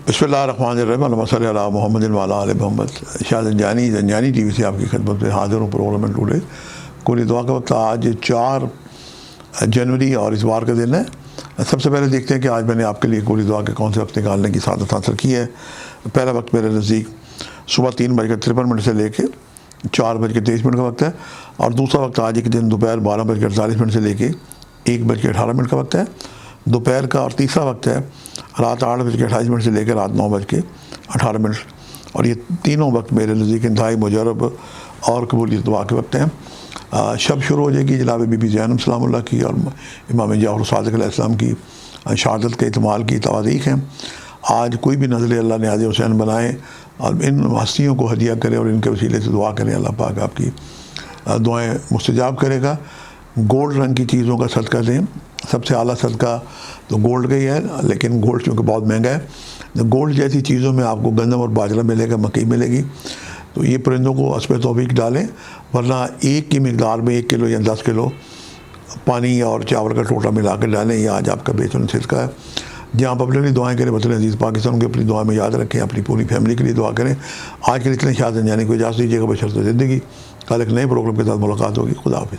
बिस्मिल्लाहिर्रहमानिर्रहीम अल्लाहुम्मा सल्ली अला मुहम्मदिन व अला आलि मुहम्मद। शाह ज़ंजानी टीवी से आपकी खिदमत में हाज़िर हूँ प्रोग्राम में टूडे। कुल दुआ का वक्त आज 4 जनवरी और इस बार का दिन है। सबसे पहले देखते हैं कि आज मैंने आपके लिए कुल दुआ के कौन से वक्त निकालने की सादत हासिल की है। पहला वक्त मेरे नज़दीक सुबह 3:53 से लेके 4:23 का वक्त है, और दूसरा वक्त आज के दिन दोपहर 12:48 से लेके 1:18 का वक्त है दोपहर का, और तीसरा वक्त है रात 8:28 से लेकर रात 9:18। और ये तीनों वक्त मेरे नज़दीक इंतहाई मुजरब और कबूलियत दुआ के वक्त हैं। शब शुरू हो जाएगी जनाब बीबी ज़ैनब सलामुल्लाह की और इमाम जाफ़र सादिक़ अलैहिस्सलाम की शहादत के इत्माल की तवारीख़ हैं। आज कोई भी नज़र अल्लाह ने आज हुसैन बनाए और इन हस्तियों को हदिया करे और इनके वसीले से दुआ करें, अल्लाह पाक आपकी दुआएँ मुस्तजाब करेगा। गोल्ड रंग की चीज़ों का सदका दें। सबसे आला सदका तो गोल्ड का ही है, लेकिन गोल्ड चूँकि बहुत महंगा है, तो गोल्ड जैसी चीज़ों में आपको गंदम और बाजरा मिलेगा, मकई मिलेगी। तो ये परिंदों को अस्पे तौफीक डालें, वरना एक की मिकदार में 1 किलो या 10 किलो पानी और चावल का टोटा मिला कर डालें। ये आज आपका बेहतरीन सिरका है। जहाँ आप अपने लिए दुआएँ करें, मतलब अजीज़ पाकिस्तान को अपनी दुआ में याद रखें, अपनी पूरी फैमिली के लिए दुआ करें। आज के लिए इतने शाह ज़ंजानी को इजाज़त दीजिएगा, बशर्ते ज़िंदगी। कल एक नए प्रोग्राम के साथ मुलाकात होगी। खुदा हाफ़िज़।